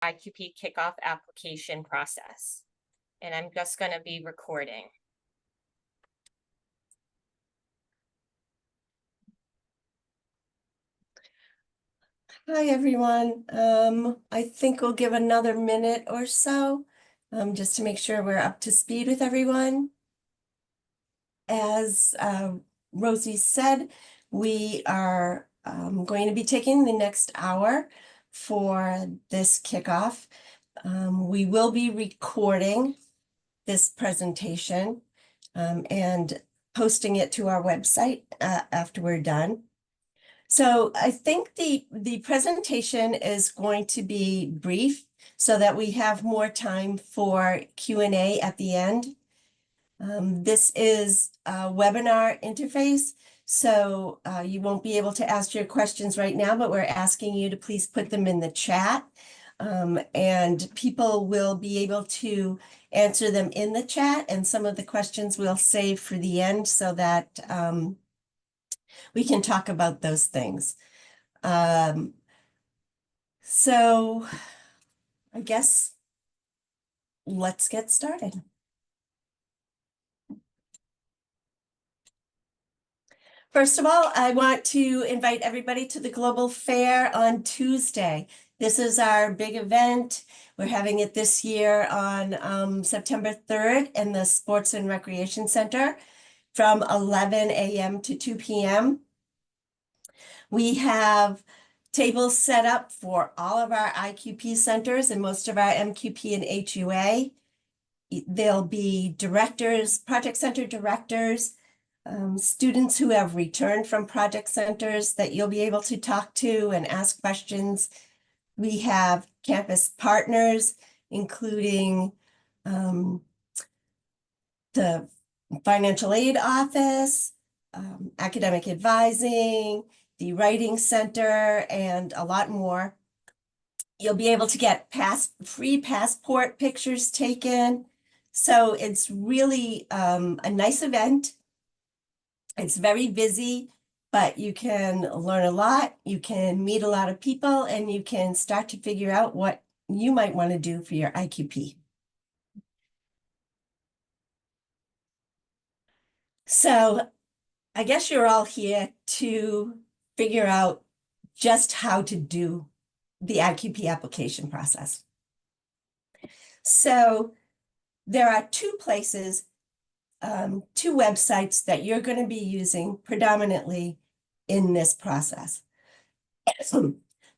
IQP kickoff application process. And I'm just going to be recording. Hi, everyone. I think we'll give another minute or so just to make sure we're up to speed with everyone. As Rosie said, we are going to be taking the next hour for this kickoff. We will be recording this presentation and posting it to our website after we're done. So I think the presentation is going to be brief so that we have more time for Q&A at the end. This is a webinar interface, so you won't be able to ask your questions right now, but we're asking you to please put them in the chat. And people will be able to answer them in the chat, and some of the questions we'll save for the end so that we can talk about those things. So I guess let's get started. First of all, I want to invite everybody to the Global Fair on Tuesday. This is our big event. We're having it this year on September 3rd in the Sports and Recreation Center from 11 a.m. to 2 p.m. We have tables set up for all of our IQP centers and most of our MQP and HUA. There'll be directors, project center directors, students who have returned from project centers that you'll be able to talk to and ask questions. We have campus partners, including the financial aid office, academic advising, the writing center, and a lot more. You'll be able to get free passport pictures taken. So it's really a nice event. It's very busy, but you can learn a lot, you can meet a lot of people, and you can start to figure out what you might want to do for your IQP. So I guess you're all here to figure out just how to do the IQP application process. So there are two places, two websites that you're going to be using predominantly in this process.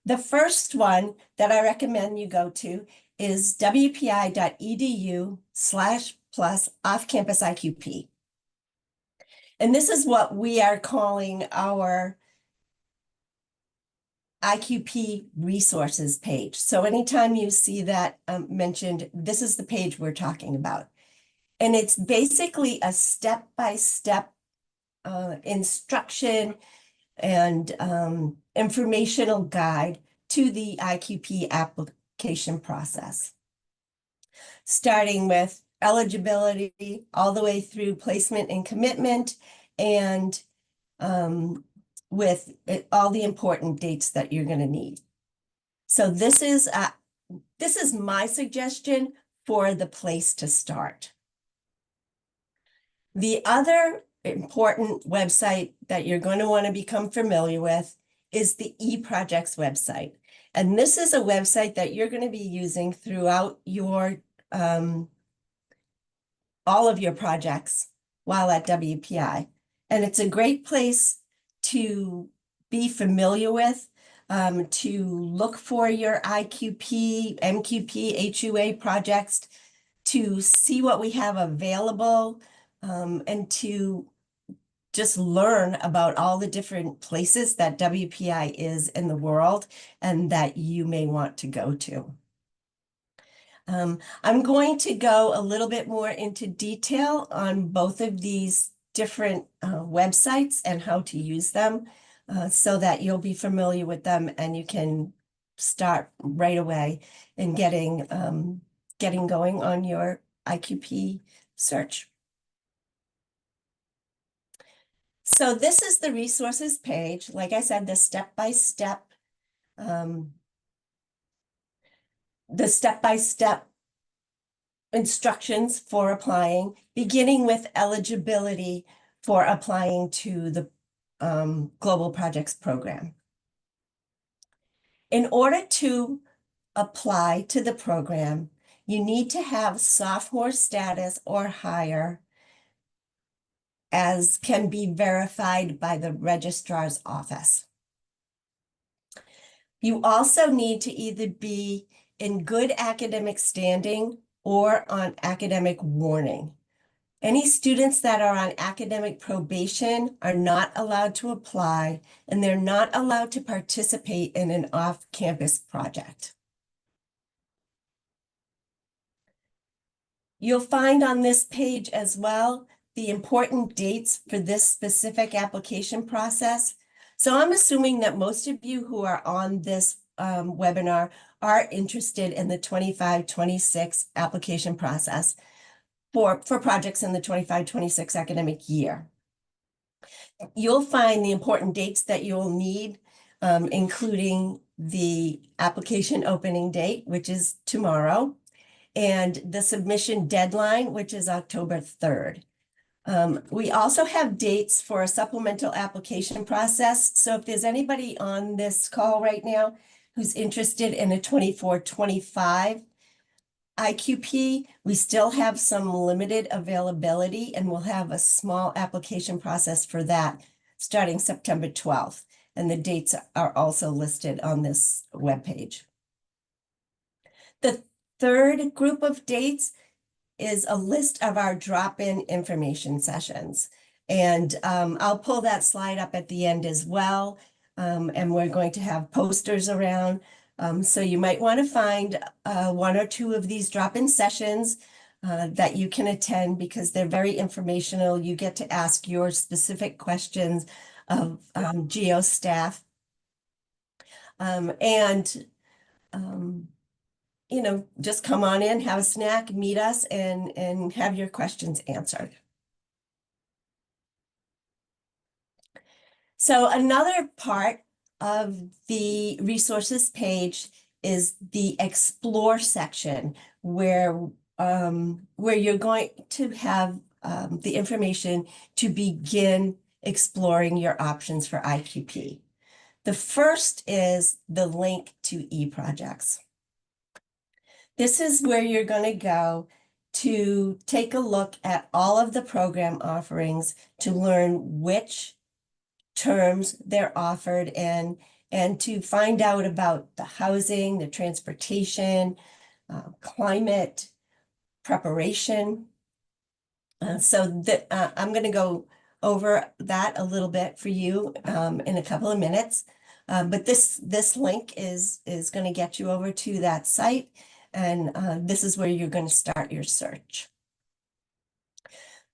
The first one that I recommend you go to is wpi.edu/plus off-campus IQP. And this is what we are calling our IQP resources page. So anytime you see that mentioned, this is the page we're talking about. And it's basically a step-by-step instruction and informational guide to the IQP application process, starting with eligibility all the way through placement and commitment, and with all the important dates that you're going to need. So this is my suggestion for the place to start. The other important website that you're going to want to become familiar with is the eProjects website. And this is a website that you're going to be using throughout your all of your projects while at WPI. And it's a great place to be familiar with, to look for your IQP, MQP, HUA projects, to see what we have available, and to just learn about all the different places that WPI is in the world and that you may want to go to. I'm going to go a little bit more into detail on both of these different websites and how to use them so that you'll be familiar with them and you can start right away in getting going on your IQP search. So this is the resources page. Like I said, the step-by-step the step-by-step instructions for applying, beginning with eligibility for applying to the Global Projects Program. In order to apply to the program, you need to have sophomore status or higher, as can be verified by the registrar's office. You also need to either be in good academic standing or on academic warning. Any students that are on academic probation are not allowed to apply, and they're not allowed to participate in an off-campus project. You'll find on this page as well the important dates for this specific application process. So I'm assuming that most of you who are on this webinar are interested in the 25-26 application process for projects in the 25-26 academic year. You'll find the important dates that you'll need, including the application opening date, which is tomorrow, and the submission deadline, which is October 3rd. We also have dates for a supplemental application process. So if there's anybody on this call right now who's interested in a 24-25 IQP, we still have some limited availability, and we'll have a small application process for that starting September 12th. And the dates are also listed on this webpage. The third group of dates is a list of our drop-in information sessions. And I'll pull that slide up at the end as well. And we're going to have posters around. So you might want to find one or two of these drop-in sessions that you can attend, because they're very informational. You get to ask your specific questions of GEO staff. You know, just come on in, have a snack, meet us, and have your questions answered. So another part of the resources page is the explore section, where you're going to have the information to begin exploring your options for IQP. The first is the link to eProjects. This is where you're going to go to take a look at all of the program offerings to learn which terms they're offered in, and to find out about the housing, the transportation, climate, preparation. So I'm going to go over that a little bit for you in a couple of minutes. But this link is going to get you over to that site. And this is where you're going to start your search.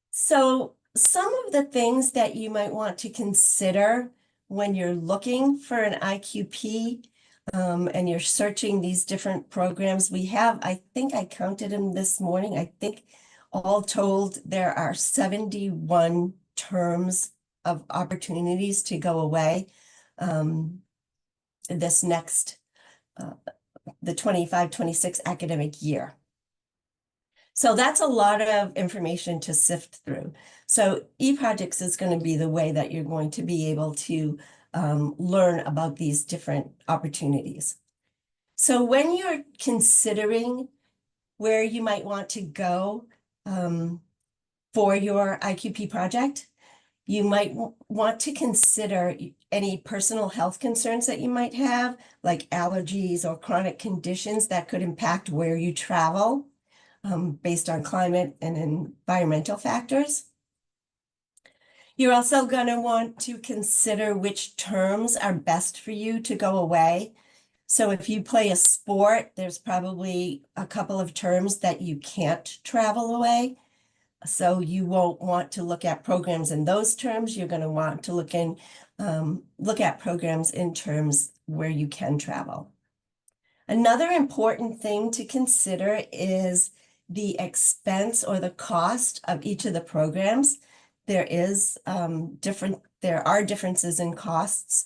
So some of the things that you might want to consider when you're looking for an IQP and you're searching these different programs, we have, I think I counted them this morning, I think all told, there are 71 terms of opportunities to go away this next the 25-26 academic year. So that's a lot of information to sift through. So eProjects is going to be the way that you're going to be able to learn about these different opportunities. So when you're considering where you might want to go for your IQP project, you might want to consider any personal health concerns that you might have, like allergies or chronic conditions that could impact where you travel based on climate and environmental factors. You're also going to want to consider which terms are best for you to go away. So if you play a sport, there's probably a couple of terms that you can't travel away. So you won't want to look at programs in those terms. You're going to want to look at programs in terms where you can travel. Another important thing to consider is the expense or the cost of each of the programs. There are differences in costs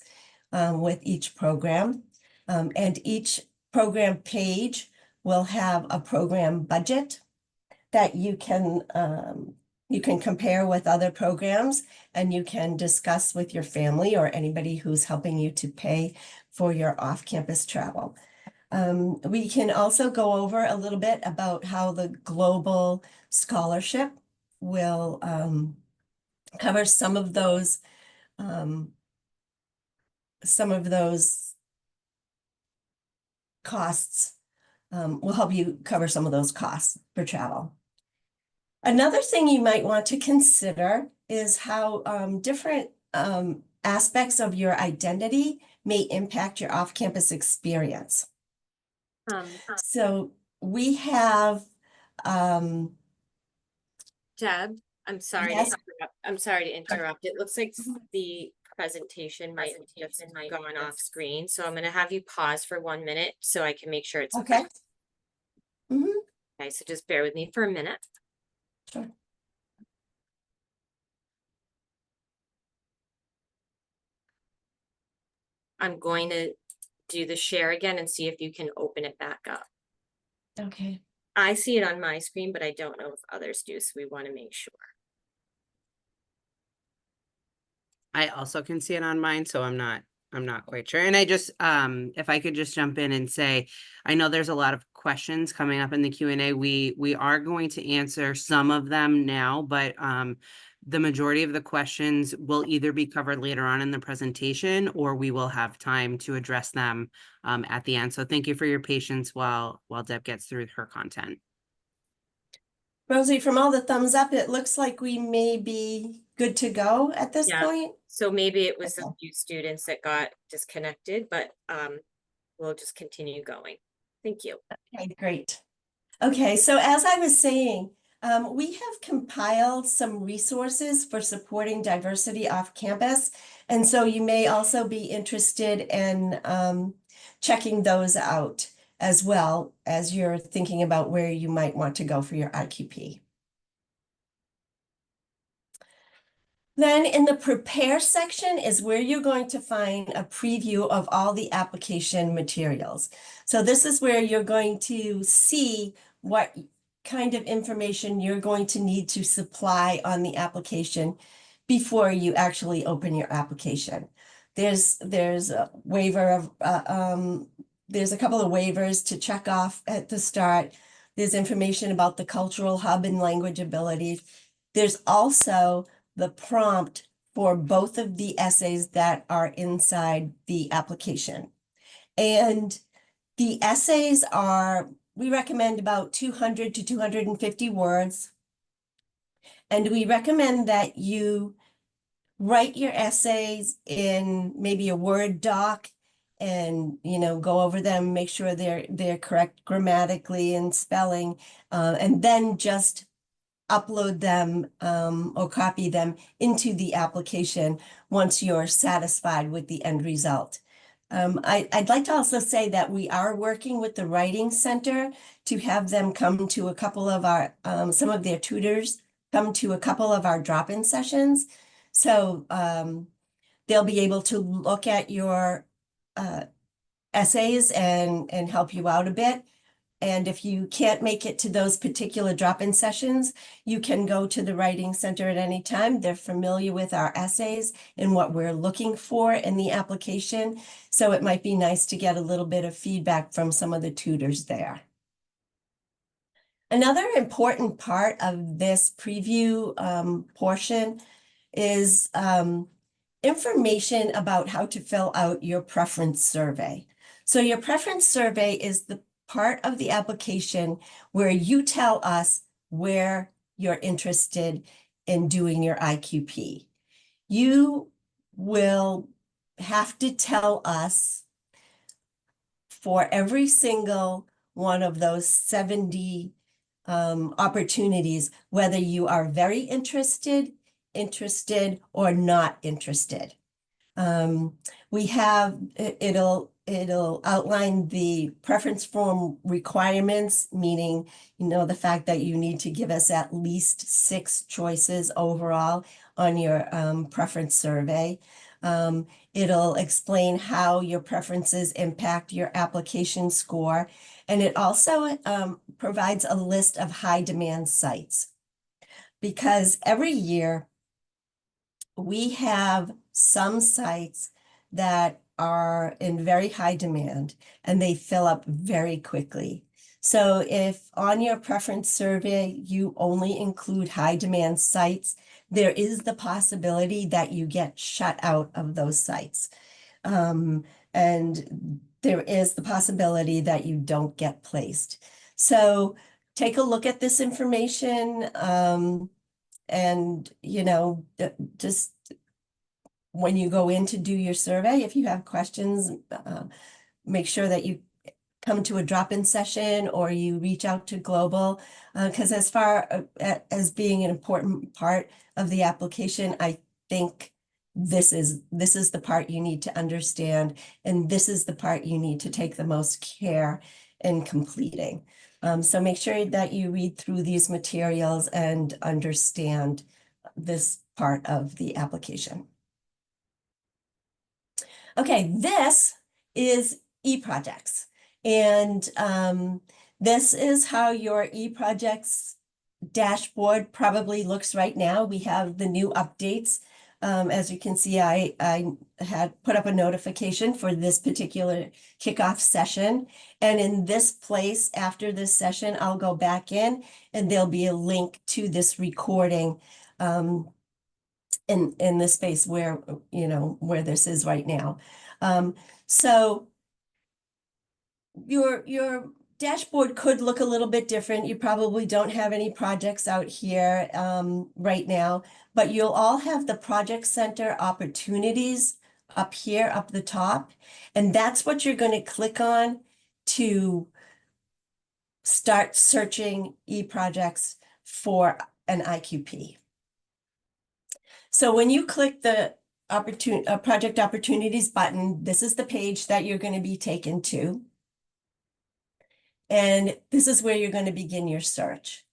with each program, and each program page will have a program budget that you can compare with other programs, and you can discuss with your family or anybody who's helping you to pay for your off-campus travel. We can also go over a little bit about how the global scholarship will cover some of those costs. Will help you cover some of those costs for travel. Another thing you might want to consider is how different aspects of your identity may impact your off-campus experience. So we have Deb, I'm sorry to Yes. interrupt. I'm sorry to interrupt. It looks like the presentation might have just gone off screen, so I'm gonna have you pause for 1 minute so I can make sure it's okay. Mhm. okay. So just bear with me for a minute. Sure. I'm going to do the share again and see if you can open it back up. Okay. I see it on my screen, but I don't know if others do, so we want to make sure. I also can see it on mine, so I'm not quite sure. And I just, if I could just jump in and say, I know there's a lot of questions coming up in the Q&A. We are going to answer some of them now, but the majority of the questions will either be covered later on in the presentation, or we will have time to address them at the end. So thank you for your patience while Deb gets through her content. Rosie, from all the thumbs up, it looks like we may be good to go at this Yeah. point. So maybe it was a Okay. few students that got disconnected, but we'll just continue going. Thank you. Okay, great. Okay, so as I was saying, we have compiled some resources for supporting diversity off campus. And so you may also be interested in checking those out as well as you're thinking about where you might want to go for your IQP. Then in the prepare section is where you're going to find a preview of all the application materials. So this is where you're going to see what kind of information you're going to need to supply on the application before you actually open your application. There's a waiver of, there's a couple of waivers to check off at the start. There's information about the cultural hub and language abilities. There's also the prompt for both of the essays that are inside the application. And the essays are, we recommend about 200 to 250 words. And we recommend that you write your essays in maybe a Word doc and, go over them, make sure they're correct grammatically and spelling, and then just upload them or copy them into the application once you're satisfied with the end result. I'd like to also say that we are working with the Writing Center to have them come to a couple of our, some of their tutors come to a couple of our drop-in sessions. So they'll be able to look at your essays and help you out a bit. And if you can't make it to those particular drop-in sessions, you can go to the Writing Center at any time. They're familiar with our essays and what we're looking for in the application. So it might be nice to get a little bit of feedback from some of the tutors there. Another important part of this preview portion is information about how to fill out your preference survey. So your preference survey is the part of the application where you tell us where you're interested in doing your IQP. You will have to tell us for every single one of those 70 opportunities, whether you are very interested or not interested. We have, it'll outline the preference form requirements, meaning, the fact that you need to give us at least 6 choices overall on your preference survey. It'll explain how your preferences impact your application score. And it also provides a list of high demand sites. Because every year we have some sites that are in very high demand and they fill up very quickly. So if on your preference survey, you only include high demand sites, there is the possibility that you get shut out of those sites. And there is the possibility that you don't get placed. So take a look at this information, and, just when you go in to do your survey, if you have questions, make sure that you come to a drop-in session or you reach out to Global, because as far as being an important part of the application, I think this is the part you need to understand, and this is the part you need to take the most care in completing. So make sure that you read through these materials and understand this part of the application. Okay, this is e-projects. And this is how your e-projects dashboard probably looks right now. We have the new updates. As you can see, I had put up a notification for this particular kickoff session. And in this place, after this session, I'll go back in and there'll be a link to this recording in the space where, where this is right now. So your dashboard could look a little bit different. You probably don't have any projects out here right now, but you'll all have the project center opportunities up here, up the top. And that's what you're going to click on to start searching e-projects for an IQP. So when you click the project opportunities button, this is the page that you're going to be taken to. And this is where you're going to begin your search.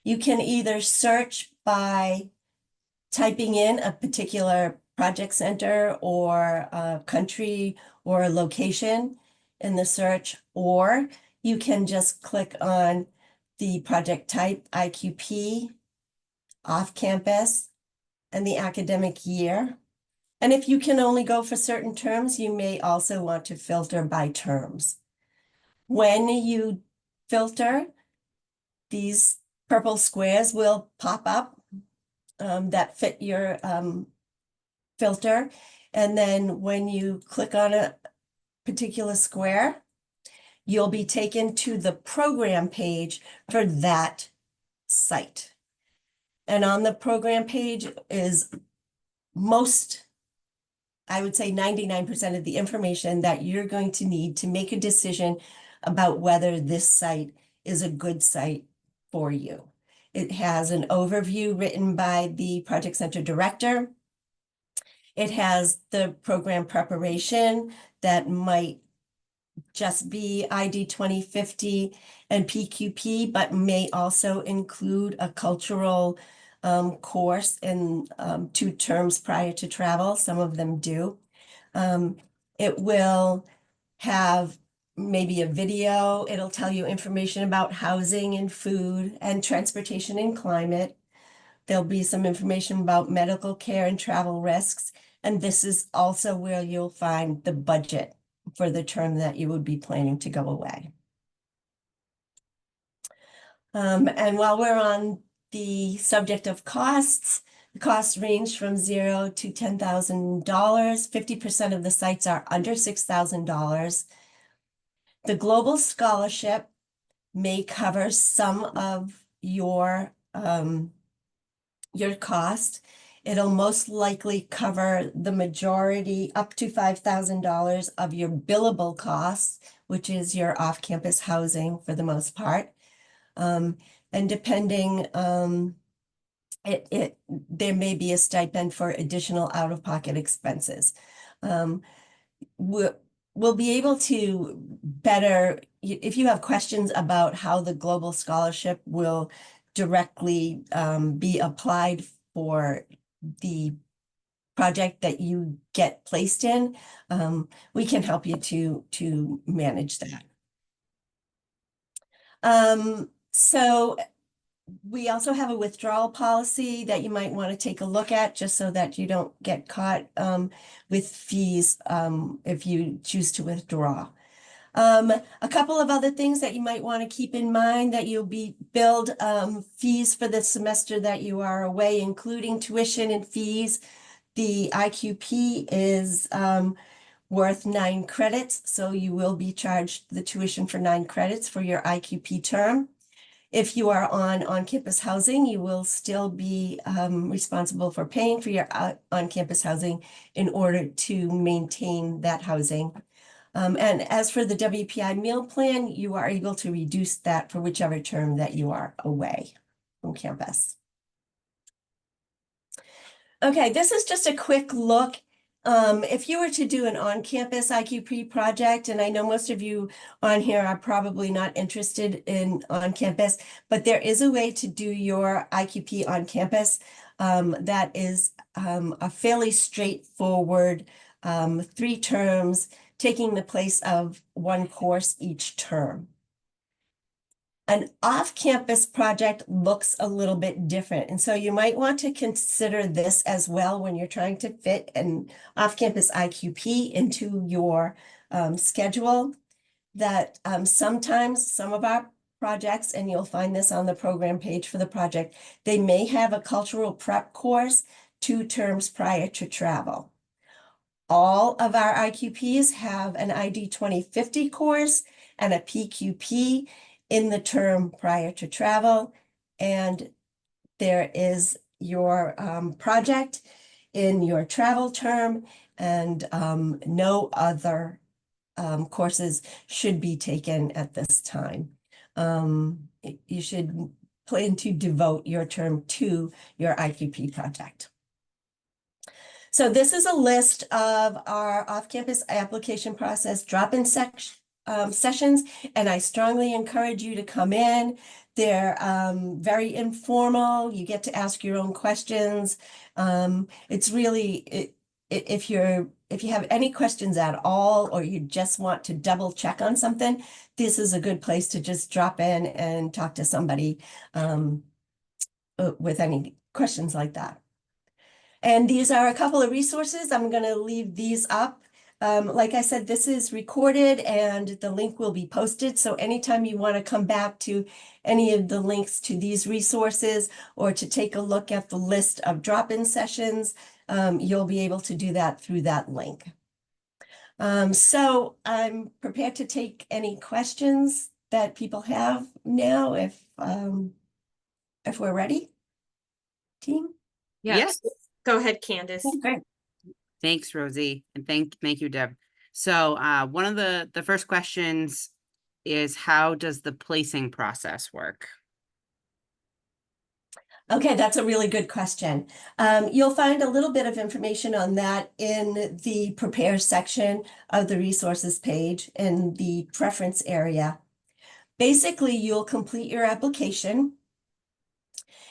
You can either search by typing in a particular project center or a country or a location in the search, or you can just click on the project type, IQP, off-campus, and the academic year. And if you can only go for certain terms, you may also want to filter by terms. When you filter, these purple squares will pop up that fit your filter. And then when you click on a particular square, you'll be taken to the program page for that site. And on the program page is I would say 99% of the information that you're going to need to make a decision about whether this site is a good site for you. It has an overview written by the project center director. It has the program preparation that might just be ID 2050 and PQP, but may also include a cultural course in 2 terms prior to travel. Some of them do. It will have maybe a video. It'll tell you information about housing and food and transportation and climate. There'll be some information about medical care and travel risks. And this is also where you'll find the budget for the term that you would be planning to go away. And while we're on the subject of costs, the costs range from $0 to $10,000. 50% of the sites are under $6,000. The Global Scholarship may cover some of your cost. It'll most likely cover the majority, up to $5,000 of your billable costs, which is your off-campus housing for the most part. And depending, there may be a stipend for additional out-of-pocket expenses. We'll be able to better, if you have questions about how the Global Scholarship will directly be applied for the project that you get placed in, we can help you to manage that. So we also have a withdrawal policy that you might want to take a look at, just so that you don't get caught with fees if you choose to withdraw. A couple of other things that you might want to keep in mind: that you'll be billed fees for the semester that you are away, including tuition and fees. The IQP is worth 9 credits, so you will be charged the tuition for 9 credits for your IQP term. If you are on-campus housing, you will still be responsible for paying for your on-campus housing in order to maintain that housing. And as for the WPI meal plan, you are able to reduce that for whichever term that you are away from campus. Okay, this is just a quick look. If you were to do an on-campus IQP project, and I know most of you on here are probably not interested in on-campus, but there is a way to do your IQP on campus that is a fairly straightforward 3 terms, taking the place of 1 course each term. An off-campus project looks a little bit different, and so you might want to consider this as well when you're trying to fit an off-campus IQP into your schedule. That sometimes some of our projects, and you'll find this on the program page for the project, they may have a cultural prep course 2 terms prior to travel. All of our IQPs have an ID 2050 course and a PQP in the term prior to travel, and there is your project in your travel term, and no other courses should be taken at this time. You should plan to devote your term to your IQP project. So this is a list of our off-campus application process drop-in sessions, and I strongly encourage you to come in. They're very informal. You get to ask your own questions. It's really, if you have any questions at all, or you just want to double check on something, this is a good place to just drop in and talk to somebody with any questions like that. And these are a couple of resources. I'm going to leave these up. Like I said, this is recorded and the link will be posted. So anytime you want to come back to any of the links to these resources, or to take a look at the list of drop-in sessions, you'll be able to do that through that link. So I'm prepared to take any questions that people have now, if we're ready. Team? Yes. Go ahead, Candace. Okay. Thanks, Rosie, and thank you, Deb. So one of the first questions is, how does the placing process work? Okay, that's a really good question. You'll find a little bit of information on that in the prepare section of the resources page in the preference area. Basically, you'll complete your application,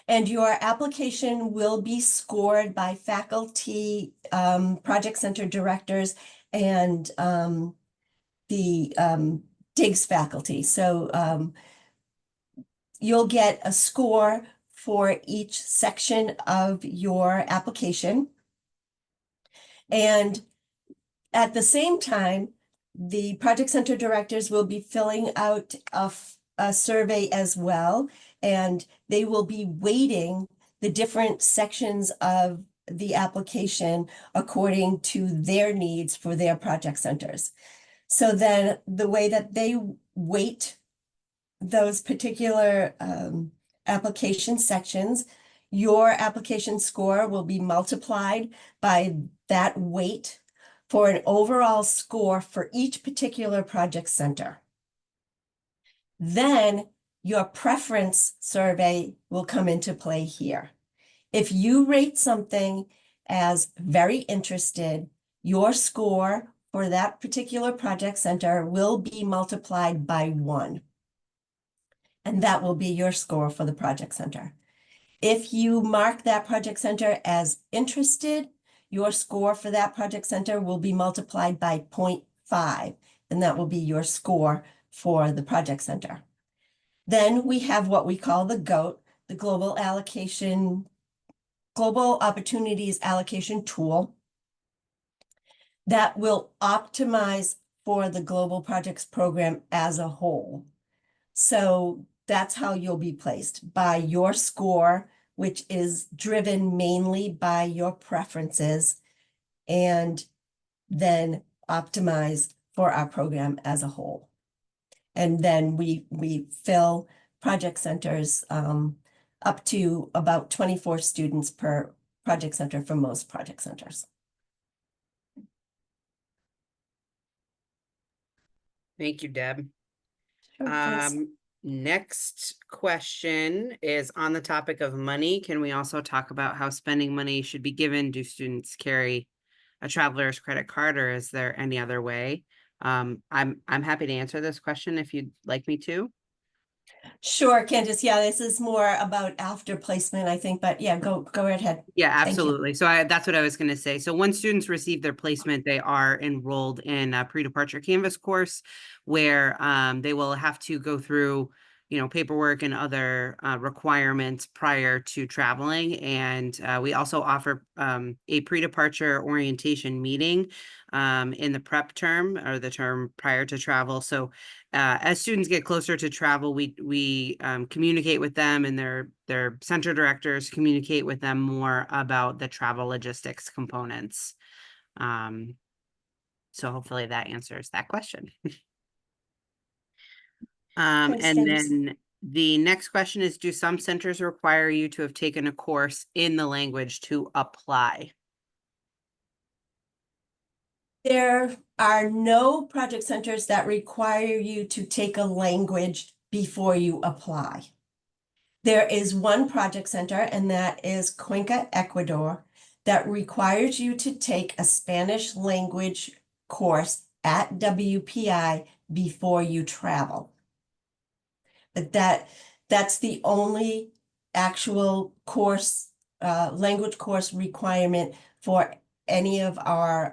and your application will be scored by faculty, project center directors, and the DIGS faculty. So you'll get a score for each section of your application. And at the same time, the project center directors will be filling out a survey as well, and they will be weighting the different sections of the application according to their needs for their project centers. So then the way that they weight those particular application sections, your application score will be multiplied by that weight for an overall score for each particular project center. Then your preference survey will come into play here. If you rate something as very interested, your score for that particular project center will be multiplied by 1. And that will be your score for the project center. If you mark that project center as interested, your score for that project center will be multiplied by 0.5, and that will be your score for the project center. Then we have what we call the GOAT, the Global Opportunities Allocation Tool, that will optimize for the Global Projects Program as a whole. So that's how you'll be placed, by your score, which is driven mainly by your preferences, and then optimized for our program as a whole. And then we fill project centers up to about 24 students per project center for most project centers. Thank you, Deb. Sure, thanks. Next question is on the topic of money. Can we also talk about how spending money should be given? Do students carry a traveler's credit card, or is there any other way? I'm happy to answer this question if you'd like me to. Sure, Candace. Yeah, this is more about after placement, I think, but yeah, go right ahead. Yeah, Thank you. absolutely. So that's what I was going to say. So once students receive their placement, they are enrolled in a pre-departure Canvas course where they will have to go through, paperwork and other requirements prior to traveling. And we also offer a pre-departure orientation meeting in the prep term, or the term prior to travel. So as students get closer to travel, we communicate with them, and their center directors communicate with them more about the travel logistics components. So hopefully that answers that question. Thanks, And Candace. then the next question is, do some centers require you to have taken a course in the language to apply? There are no project centers that require you to take a language before you apply. There is one project center, and that is Cuenca, Ecuador, that requires you to take a Spanish language course at WPI before you travel. But that's the only actual course, language course requirement for any of our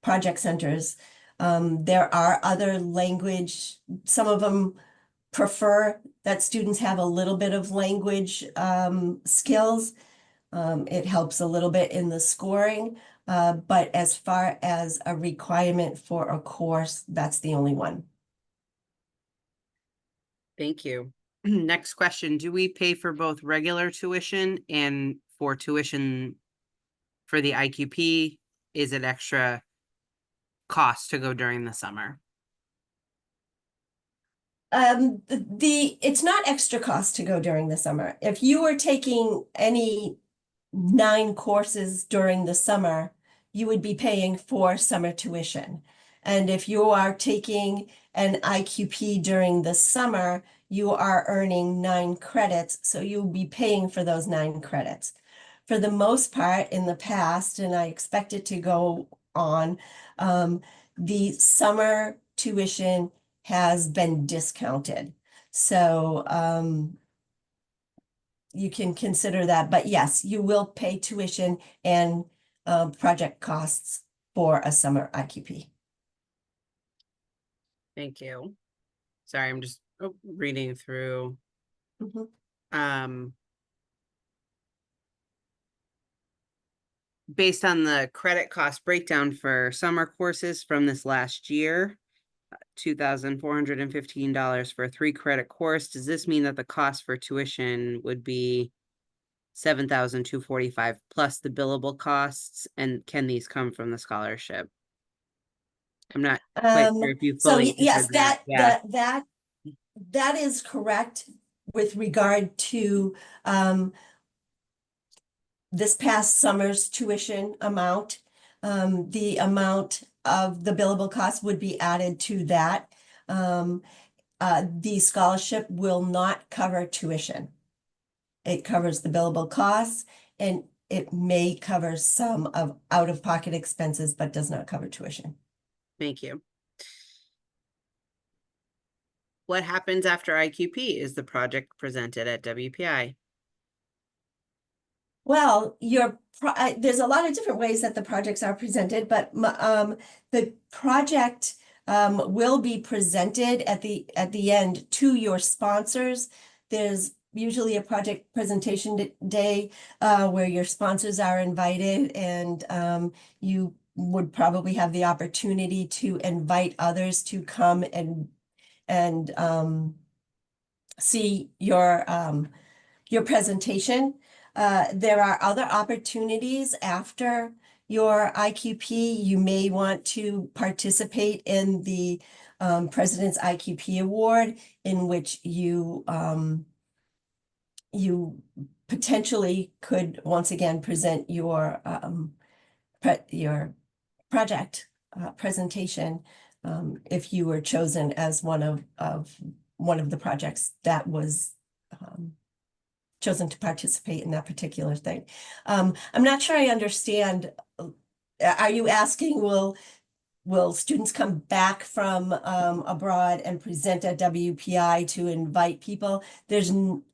project centers. There are other language, some of them prefer that students have a little bit of language skills. It helps a little bit in the scoring, but as far as a requirement for a course, that's the only one. Thank you. Next question, do we pay for both regular tuition and for tuition for the IQP? Is it extra cost to go during the summer? It's not extra cost to go during the summer. If you were taking any 9 courses during the summer, you would be paying for summer tuition. And if you are taking an IQP during the summer, you are earning 9 credits, so you'll be paying for those 9 credits. For the most part, in the past, and I expect it to go on, the summer tuition has been discounted. So you can consider that, but yes, you will pay tuition and project costs for a summer IQP. Thank you. Sorry, I'm just reading through. Mhm. Based on the credit cost breakdown for summer courses from this last year, $2,415 for a 3-credit course. Does this mean that the cost for tuition would be $7,245 plus the billable costs? And can these come from the scholarship? I'm not quite sure if you So fully yes, answered that. Yeah. that is correct with regard to this past summer's tuition amount. The amount of the billable cost would be added to that. The scholarship will not cover tuition. It covers the billable costs, and it may cover some of out-of-pocket expenses, but does not cover tuition. Thank you. What happens after IQP? Is the project presented at WPI? Well, there's a lot of different ways that the projects are presented, but the project will be presented at the end to your sponsors. There's usually a project presentation day where your sponsors are invited, and you would probably have the opportunity to invite others to come and see your presentation. There are other opportunities after your IQP. You may want to participate in the President's IQP Award, in which you potentially could once again present your project presentation if you were chosen as one of the projects that was chosen to participate in that particular thing. I'm not sure I understand. Are you asking, will students come back from abroad and present at WPI to invite people?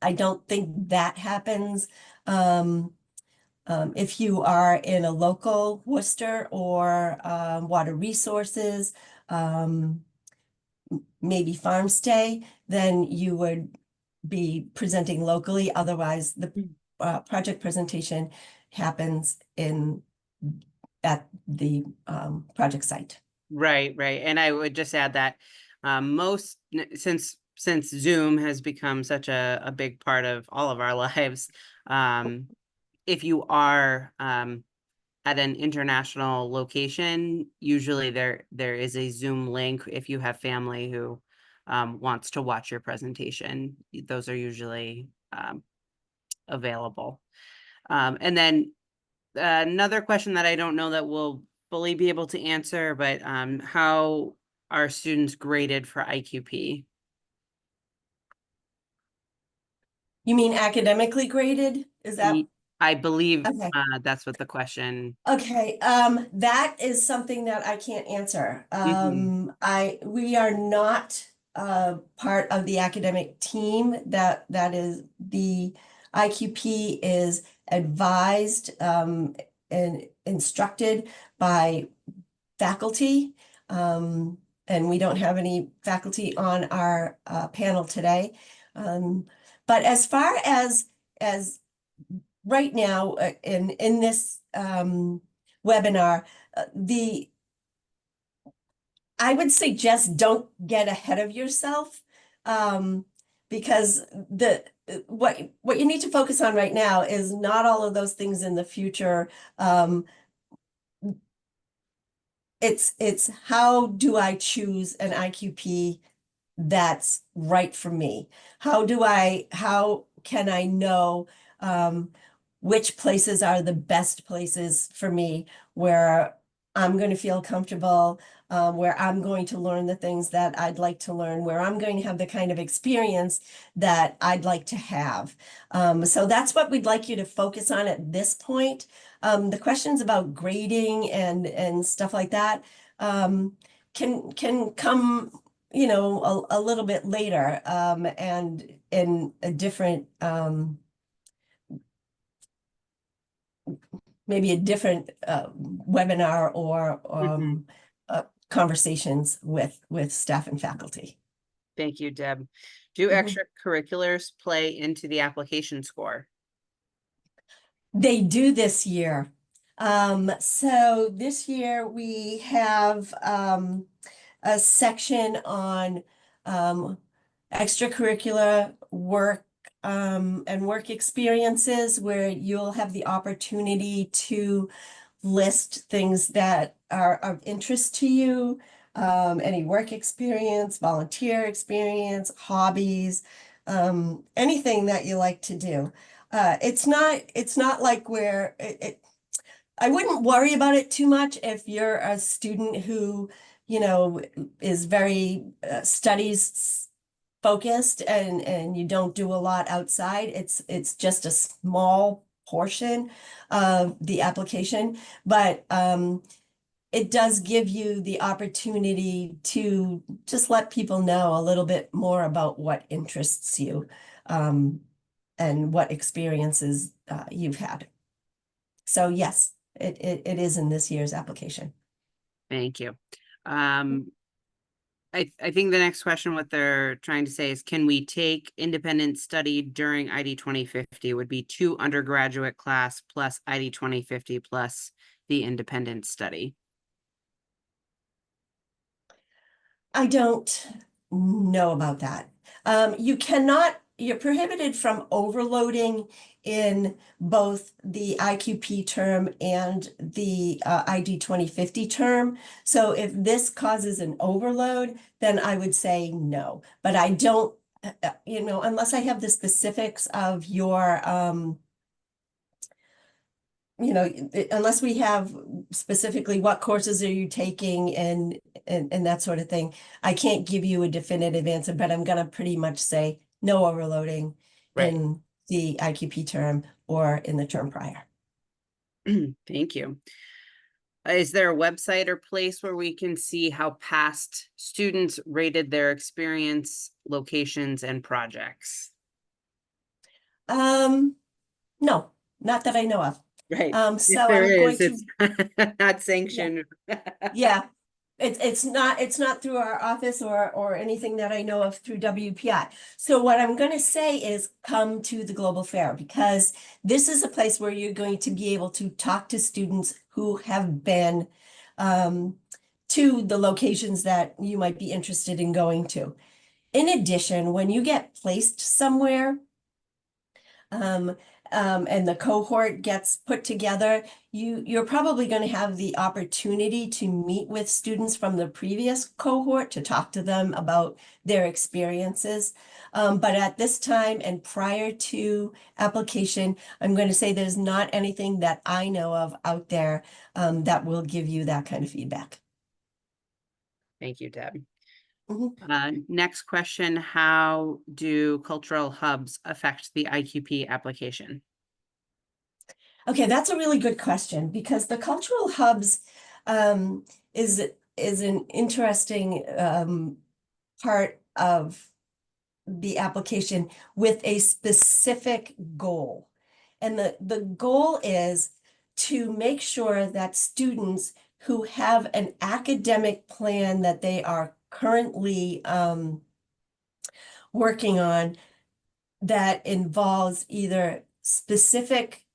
I don't think that happens. If you are in a local Worcester or Water Resources, maybe Farm Stay, then you would be presenting locally. Otherwise, the project presentation happens at the project site. Right, right. And I would just add that since Zoom has become such a big part of all of our lives, if you are at an international location, usually there is a Zoom link if you have family who wants to watch your presentation. Those are usually available. And then another question that I don't know that we'll fully be able to answer, but how are students graded for IQP? You mean academically graded? Is that? I believe Okay. That's what the question. Okay, that is something that I can't answer. We are not part of the academic team. That is, the IQP is advised and instructed by faculty. And we don't have any faculty on our panel today. But as far as right now, in this webinar, I would suggest don't get ahead of yourself, because what you need to focus on right now is not all of those things in the future. It's how do I choose an IQP that's right for me? How can I know which places are the best places for me, where I'm going to feel comfortable, where I'm going to learn the things that I'd like to learn, where I'm going to have the kind of experience that I'd like to have. So that's what we'd like you to focus on at this point. The questions about grading and stuff like that can come, a little bit later, and in a different maybe a different webinar or conversations with staff and faculty. Thank you, Deb. Do extracurriculars play into the application score? They do this year. So this year we have a section on extracurricular work and work experiences, where you'll have the opportunity to list things that are of interest to you, any work experience, volunteer experience, hobbies, anything that you like to do. It's not like I wouldn't worry about it too much if you're a student who, is very studies focused and you don't do a lot outside. It's just a small portion of the application, but it does give you the opportunity to just let people know a little bit more about what interests you, and what experiences you've had. So yes, it is in this year's application. Thank you. I think the next question, what they're trying to say is, can we take independent study during ID 2050 would be 2 undergraduate class plus ID 2050 plus the independent study. I don't know about that. You're prohibited from overloading in both the IQP term and the ID 2050 term. So if this causes an overload, then I would say no. But I don't, unless I have the specifics of your, unless we have specifically what courses are you taking and that sort of thing, I can't give you a definitive answer, but I'm gonna pretty much say no overloading Right. in the IQP term or in the term prior. Thank you. Is there a website or place where we can see how past students rated their experience, locations, and projects? No, not that I know of. Right. So If there I'm going is, to, it's not sanctioned. yeah, it's not through our office or anything that I know of through WPI. So what I'm going to say is come to the Global Fair, because this is a place where you're going to be able to talk to students who have been to the locations that you might be interested in going to. In addition, when you get placed somewhere, and the cohort gets put together, you're probably going to have the opportunity to meet with students from the previous cohort to talk to them about their experiences. But at this time and prior to application, I'm going to say there's not anything that I know of out there that will give you that kind of feedback. Thank you, Deb. Mhm. Next question, how do cultural hubs affect the IQP application? Okay, that's a really good question, because the cultural hubs is an interesting part of the application with a specific goal. And the goal is to make sure that students who have an academic plan that they are currently working on that involves either specific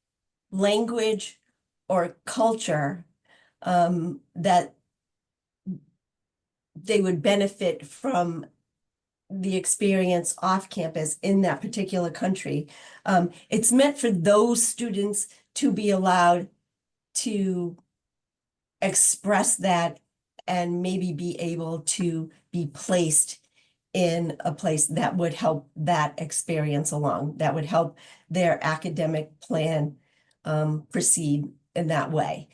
language or culture that they would benefit from the experience off campus in that particular country. It's meant for those students to be allowed to express that and maybe be able to be placed in a place that would help that experience along, that would help their academic plan proceed in that way.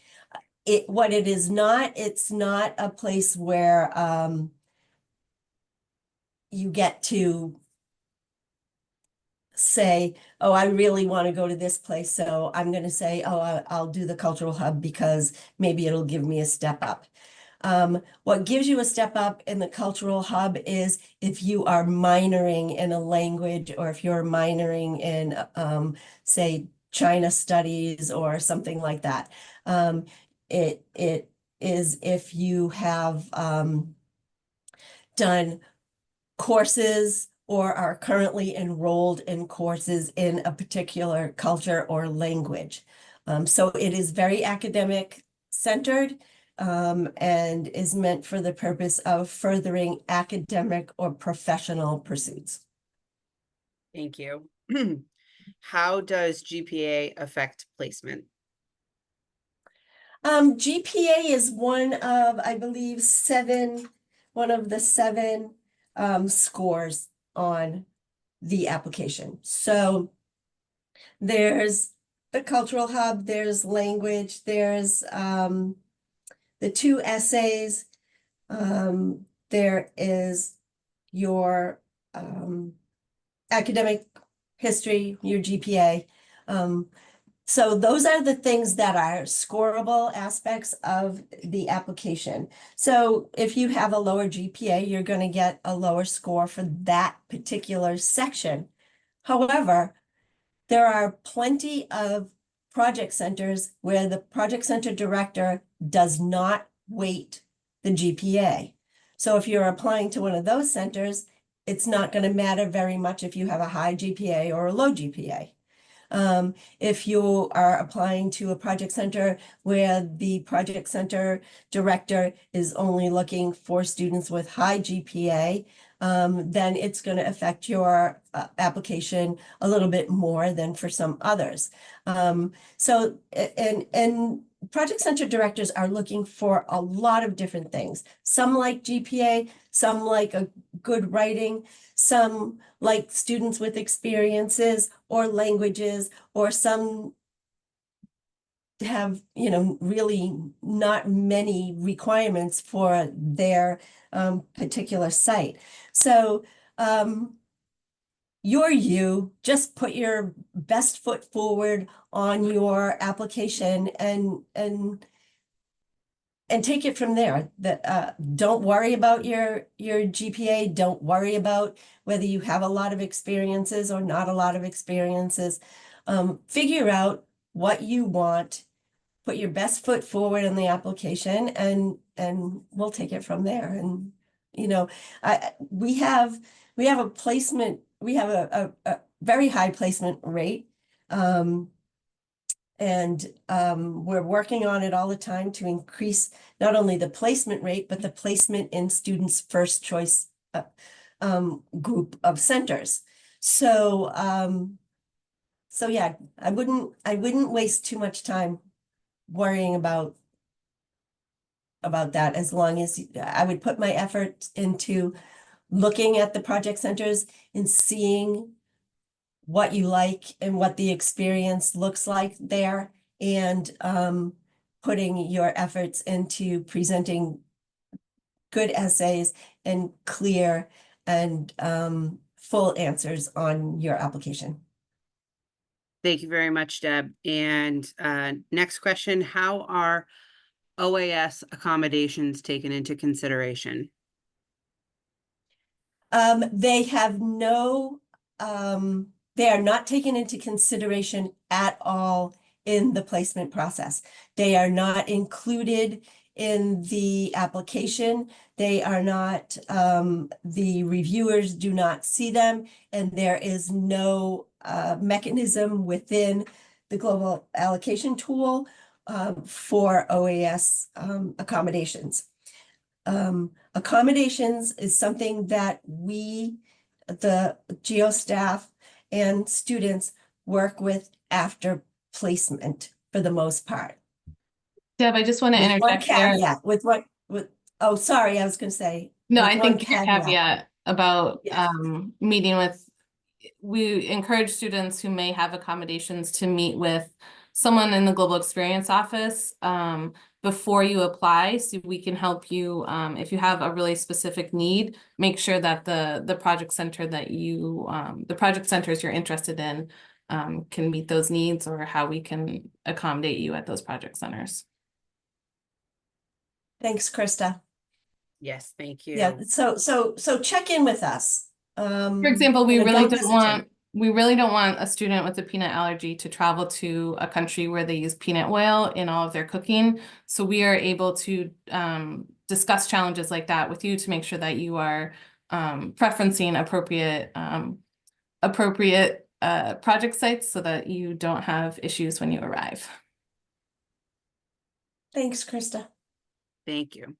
What it is not, it's not a place where you get to say, oh, I really want to go to this place, so I'm going to say, oh, I'll do the cultural hub because maybe it'll give me a step up. What gives you a step up in the cultural hub is if you are minoring in a language, or if you're minoring in, say, China studies or something like that. It is if you have done courses or are currently enrolled in courses in a particular culture or language. So it is very academic centered and is meant for the purpose of furthering academic or professional pursuits. Thank you. How does GPA affect placement? GPA is one of, I believe, one of the seven scores on the application. So there's the cultural hub, there's language, there's the 2 essays, there is your academic history, your GPA. So those are the things that are scoreable aspects of the application. So if you have a lower GPA, you're going to get a lower score for that particular section. However, there are plenty of project centers where the project center director does not weight the GPA. So if you're applying to one of those centers, it's not going to matter very much if you have a high GPA or a low GPA. If you are applying to a project center where the project center director is only looking for students with high GPA, then it's going to affect your application a little bit more than for some others. And project center directors are looking for a lot of different things. Some like GPA, some like a good writing, some like students with experiences or languages, or some have, you know, really not many requirements for their particular site. So you just put your best foot forward on your application and take it from there. Don't worry about your GPA. Don't worry about whether you have a lot of experiences or not a lot of experiences. Figure out what you want, put your best foot forward in the application, and we'll take it from there. And you know, we have a placement. We have a very high placement rate. And we're working on it all the time to increase not only the placement rate, but the placement in students' first choice group of centers. So yeah, I wouldn't waste too much time worrying about that, as long as I would put my effort into looking at the project centers and seeing what you like and what the experience looks like there, and putting your efforts into presenting good essays and clear and full answers on your application. Thank you very much, Deb. And next question, how are OAS accommodations taken into consideration? They have no, they are not taken into consideration at all in the placement process. They are not included in the application. They are not, the reviewers do not see them, and there is no mechanism within the global allocation tool for OAS accommodations. Accommodations is something that we, the GEO staff and students, work with after placement for the most part. Deb, I just want to With one interject there. caveat, oh, sorry, I was gonna say. No, with I one think your caveat about Yes. meeting with, we encourage students who may have accommodations to meet with someone in the Global Experience Office before you apply, so we can help you if you have a really specific need. Make sure that the project center that you the project centers you're interested in can meet those needs, or how we can accommodate you at those project centers. Thanks, Krista. Yes, thank you. Yeah, so check in with us. For example, we and really don't don't want a student with a peanut allergy to travel to a country where they use peanut oil in all of their cooking. So we are able to discuss challenges like that with you to make sure that you are preferencing appropriate project sites, so that you don't have issues when you arrive. Thanks, Krista. Thank you.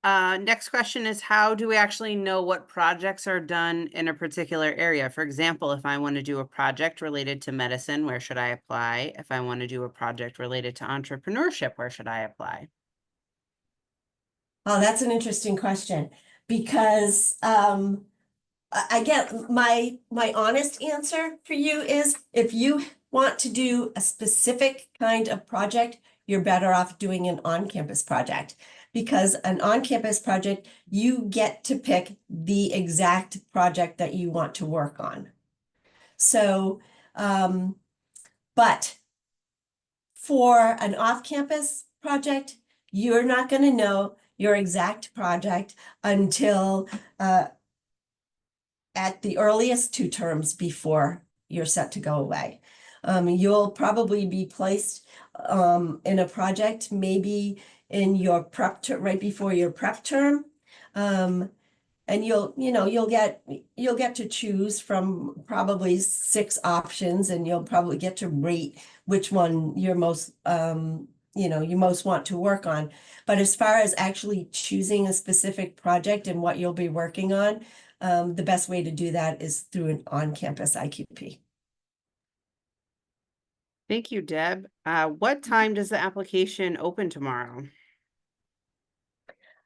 Next question is, how do we actually know what projects are done in a particular area? For example, if I want to do a project related to medicine, where should I apply? If I want to do a project related to entrepreneurship, where should I apply? Oh, that's an interesting question, because I get my honest answer for you is, if you want to do a specific kind of project, you're better off doing an on-campus project, because an on-campus project, you get to pick the exact project that you want to work on. So, but for an off-campus project, you're not going to know your exact project until at the earliest 2 terms before you're set to go away. You'll probably be placed in a project maybe in your prep term, right before your prep term. And you'll get to choose from probably 6 options, and you'll probably get to rate which one you're most, you most want to work on. But as far as actually choosing a specific project and what you'll be working on, the best way to do that is through an on-campus IQP. Thank you, Deb. What time does the application open tomorrow?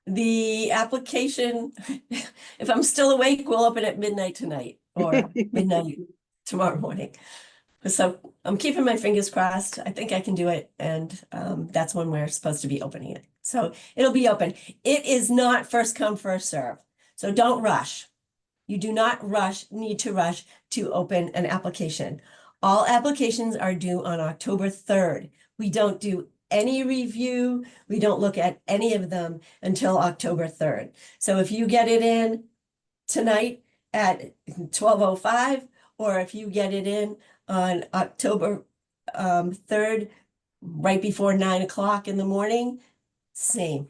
The application, if I'm still awake, will open at midnight tonight or midnight tomorrow morning. So I'm keeping my fingers crossed. I think I can do it. And that's when we're supposed to be opening it. So it'll be open. It is not first come, first serve. So don't rush. You do not need to rush to open an application. All applications are due on October 3rd. We don't do any review. We don't look at any of them until October 3rd. So if you get it in tonight at 12:05, or if you get it in on October 3rd, right before 9 o'clock in the morning, same.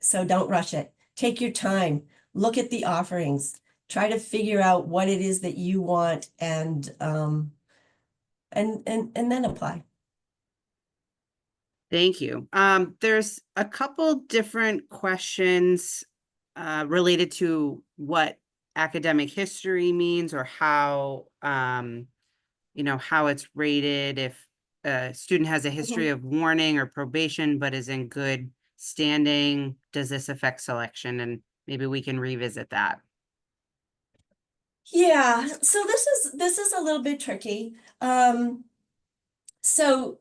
So don't rush it. Take your time. Look at the offerings. Try to figure out what it is that you want and then apply. Thank you. There's a couple different questions related to what academic history means, or how how it's rated. If a student has a history of warning or probation but is in good standing, does this affect selection? And maybe we can revisit that. Yeah, so this is a little bit tricky. So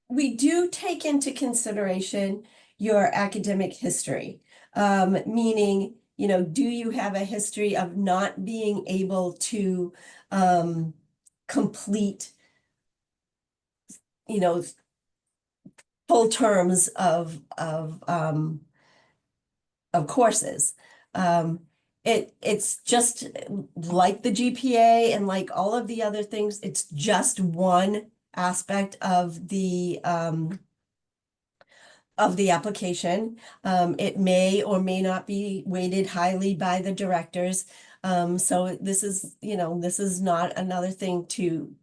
we do take into consideration your academic history, meaning, do you have a history of not being able to complete, full terms of courses? It's just like the GPA and like all of the other things. It's just one aspect of the application. It may or may not be weighted highly by the directors. So this is not another thing to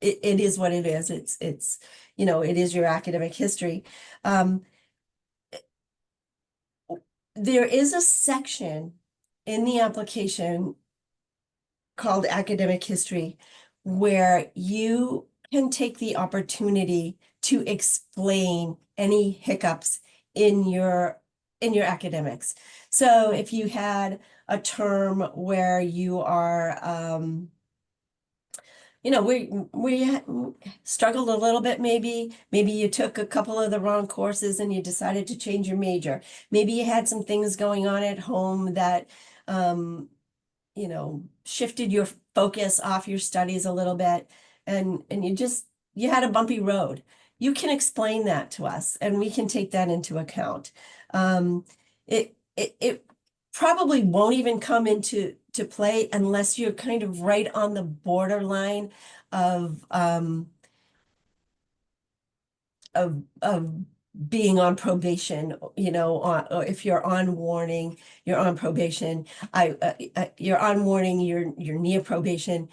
it is what it is. It's it is your academic history. There is a section in the application called academic history where you can take the opportunity to explain any hiccups in your academics. So if you had a term where you are we struggled a little bit, maybe you took a couple of the wrong courses and you decided to change your major. Maybe you had some things going on at home that shifted your focus off your studies a little bit, and you had a bumpy road. You can explain that to us and we can take that into account. It probably won't even come into play unless you're kind of right on the borderline of being on probation, or if you're on warning, you're on probation. You're on warning, you're near probation.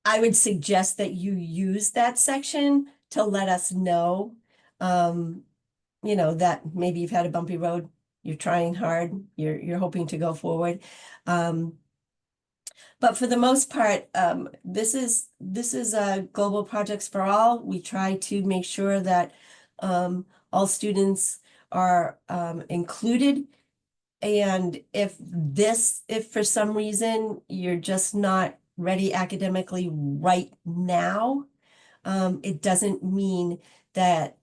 I would suggest that you use that section to let us know, that maybe you've had a bumpy road. You're trying hard. You're hoping to go forward. But for the most part, this is Global Projects for All. We try to make sure that all students are included. And if for some reason you're just not ready academically right now, it doesn't mean that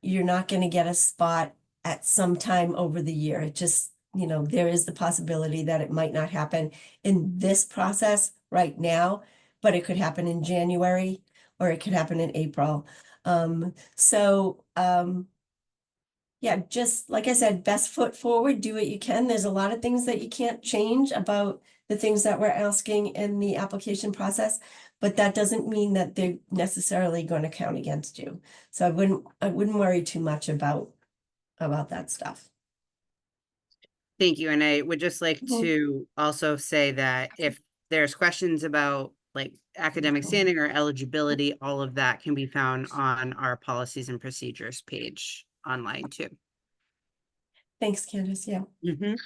you're not going to get a spot at some time over the year. It just, there is the possibility that it might not happen in this process right now, but it could happen in January or it could happen in April. Yeah, just like I said, best foot forward, do what you can. There's a lot of things that you can't change about the things that we're asking in the application process, but that doesn't mean that they're necessarily going to count against you. So I wouldn't worry too much about that stuff. Thank you. And I would just like Mhm. to also say that if there's questions about like academic standing or eligibility, all of that can be found on our policies and procedures page online too. Thanks, Candace. Yeah. Mhm.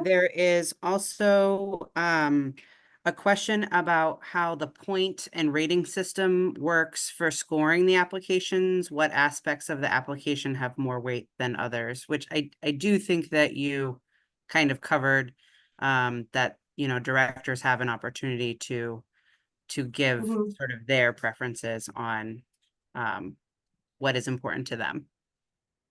There is also a question about how the point and rating system works for scoring the applications. What aspects of the application have more weight than others, which I do think that you kind of covered, that, you know, directors have an opportunity to give Mhm. sort of their preferences on what is important to them.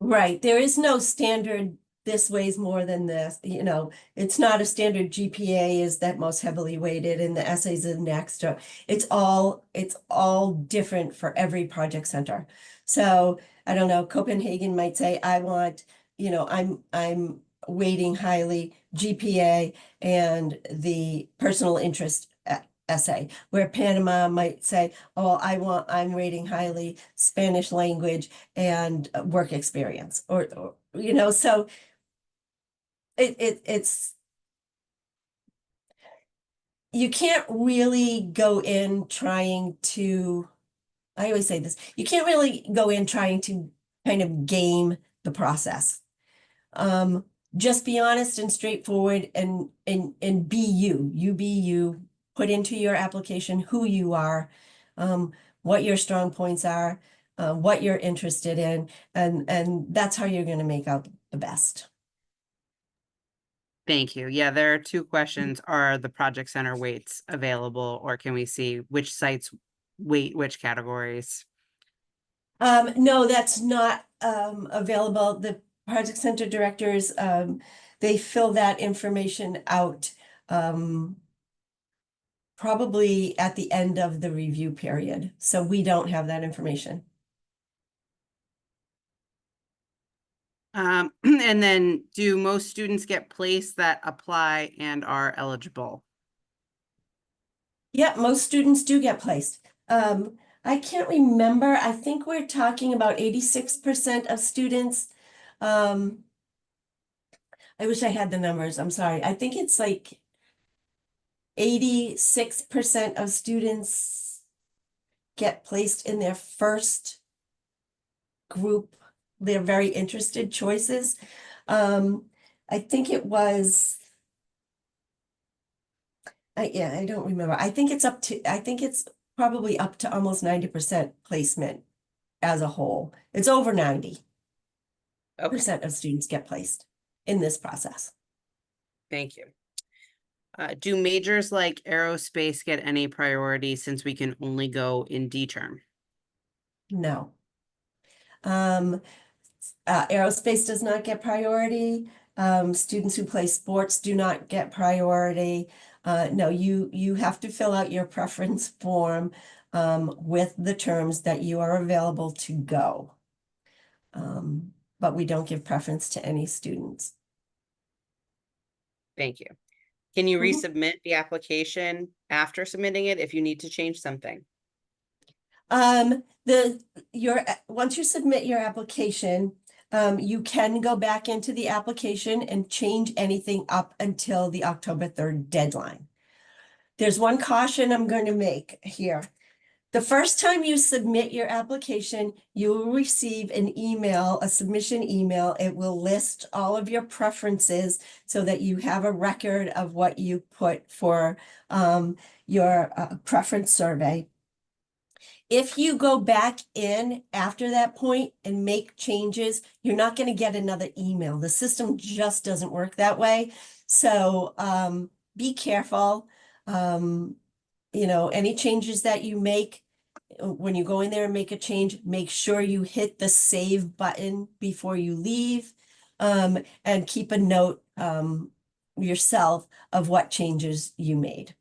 Right. There is no standard, this weighs more than this, it's not a standard GPA is that most heavily weighted and the essays are next, or it's all different for every project center. So I don't know, Copenhagen might say, I want, I'm weighting highly GPA and the personal interest essay, where Panama might say, oh, I'm rating highly Spanish language and work experience, or so it's you can't really go in trying to, I always say this, you can't really go in trying to kind of game the process. Just be honest and straightforward and be you, put into your application who you are, what your strong points are, what you're interested in, and that's how you're going to make out the best. Thank you. Yeah, there are two questions. Are the project center weights available, or can we see which sites weight which categories? No, that's not available. The project center directors, they fill that information out probably at the end of the review period. So we don't have that information. And then do most students get placed that apply and are eligible? Yeah, most students do get placed. I can't remember. I think we're talking about 86% of students. I wish I had the numbers. I'm sorry. I think it's like 86% of students get placed in their first group, their very interested choices. I think it was, I don't remember. I think it's probably up to almost 90% placement as a whole. It's over 90% Okay, of students get placed in this process. thank you. Do majors like aerospace get any priority since we can only go in D term? No. Aerospace does not get priority. Students who play sports do not get priority. No, you have to fill out your preference form with the terms that you are available to go. But we don't give preference to any students. Thank you. Can you Mhm. resubmit the application after submitting it if you need to change something? Once you submit your application, you can go back into the application and change anything up until the October 3rd deadline. There's one caution I'm going to make here. The first time you submit your application, you will receive an email, a submission email. It will list all of your preferences so that you have a record of what you put for your preference survey. If you go back in after that point and make changes, you're not going to get another email. The system just doesn't work that way. So be careful. Any changes that you make, when you go in there and make a change, make sure you hit the save button before you leave, and keep a note yourself of what changes you made,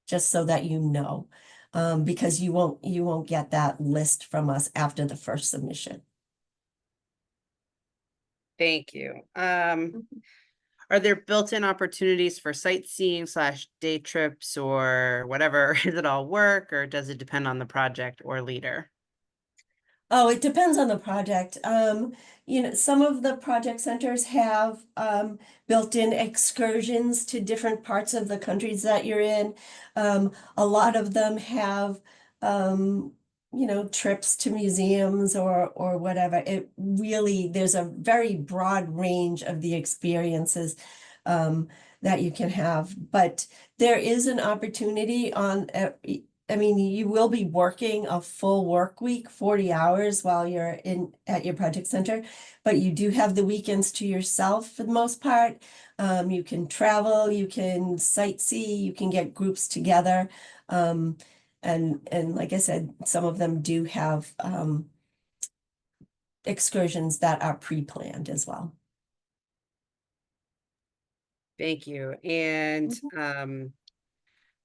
just so that you know, because you won't get that list from us after the first submission. Thank you. Are Are there built-in opportunities for sightseeing / day trips or whatever? Is it all work or does it depend on the project or leader? Oh, it depends on the project. You know, some of the project centers have built-in excursions to different parts of the countries that you're in. A lot of them have you know, trips to museums or whatever. It really, there's a very broad range of the experiences that you can have. But there is an opportunity on I mean, you will be working a full work week, 40 hours while you're at your project center, but you do have the weekends to yourself for the most part. You can travel, you can sightsee, you can get groups together. And like I said, some of them do have excursions that are pre-planned as well. Thank you. And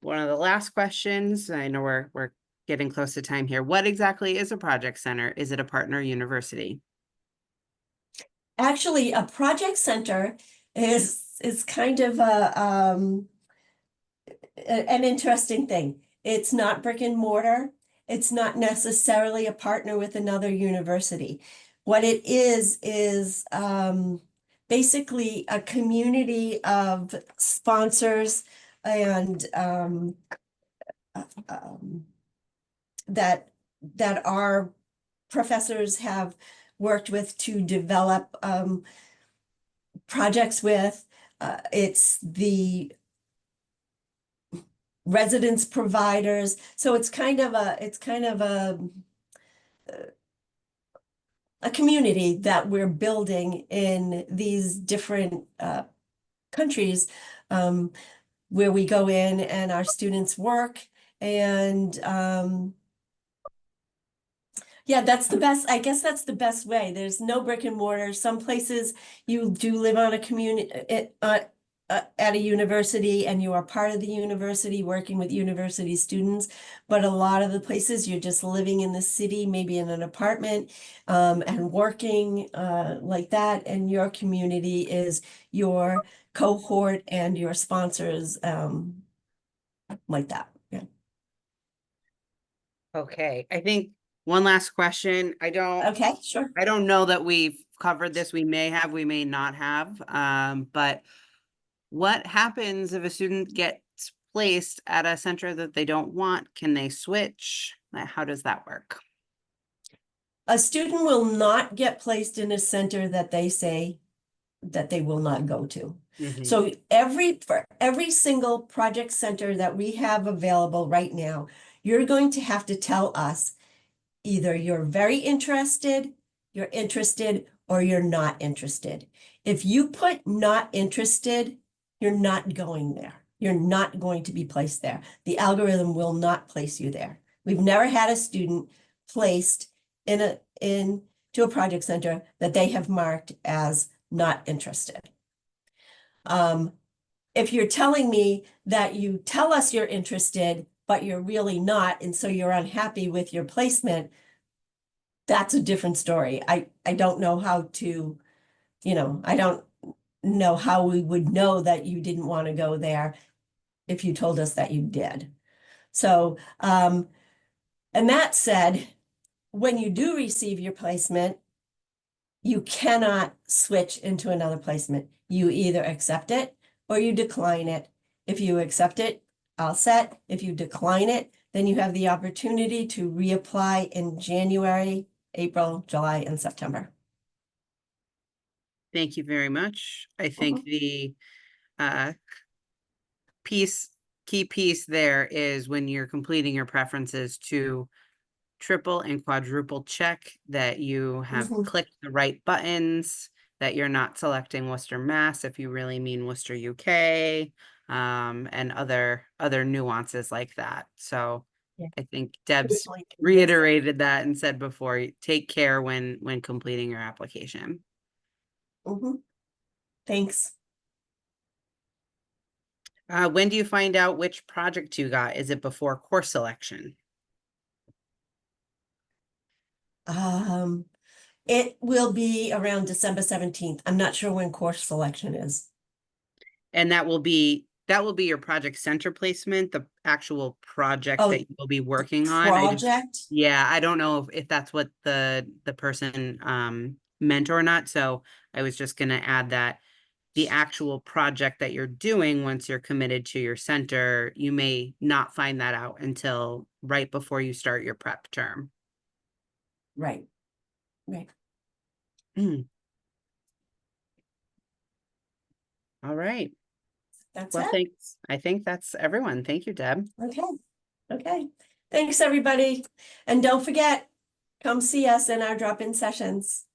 one of the last questions, I know we're getting close to time here. What exactly is a project center? Is it a partner university? Actually, a project center is kind of an interesting thing. It's not brick and mortar. It's not necessarily a partner with another university. What it is basically a community of sponsors and that our professors have worked with to develop projects with. It's the residence providers. So it's kind of a community that we're building in these different countries where we go in and our students work and yeah, that's the best. I guess that's the best way. There's no brick and mortar. Some places you do live on a community at a university and you are part of the university working with university students. But a lot of the places you're just living in the city, maybe in an apartment and working like that. And your community is your cohort and your sponsors like that. Yeah. Okay, I think one last question. Okay, sure. I don't know that we've covered this. We may have, we may not have. But what happens if a student gets placed at a center that they don't want? Can they switch? How does that work? A student will not get placed in a center that they say that they will not go to. So for every single project center that we have available right now, you're going to have to tell us either you're very interested, you're interested, or you're not interested. If you put not interested, you're not going there. You're not going to be placed there. The algorithm will not place you there. We've never had a student placed into a project center that they have marked as not interested. If you're telling me that you tell us you're interested, but you're really not, and so you're unhappy with your placement, that's a different story. I don't know how to, you know, I don't know how we would know that you didn't want to go there if you told us that you did. So, and that said, when you do receive your placement, you cannot switch into another placement. You either accept it or you decline it. If you accept it, all set. If you decline it, then you have the opportunity to reapply in January, April, July, and September. Thank you very much. I think the key piece there is when you're completing your preferences to triple and quadruple check that you have clicked the right buttons, that you're not selecting Worcester, Mass if you really mean Worcester, UK, and other nuances like that. So Yeah. I think Deb's reiterated that and said before, take care when completing your application. Thanks. When do you find out which project you got? Is it before course selection? It will be around December 17th. I'm not sure when course selection is. And that will be your project center placement, the actual project Oh, that you will be working on. I just- Project, yeah, I don't know if that's what the person meant or not. So I was just gonna add that the actual project that you're doing once you're committed to your center, you may not find that out until right before you start your prep term. right, right. All right. That's Well, it. thanks. I think that's everyone. Thank you, Deb. Okay, okay. Thanks, everybody. And don't forget, come see us in our drop-in sessions.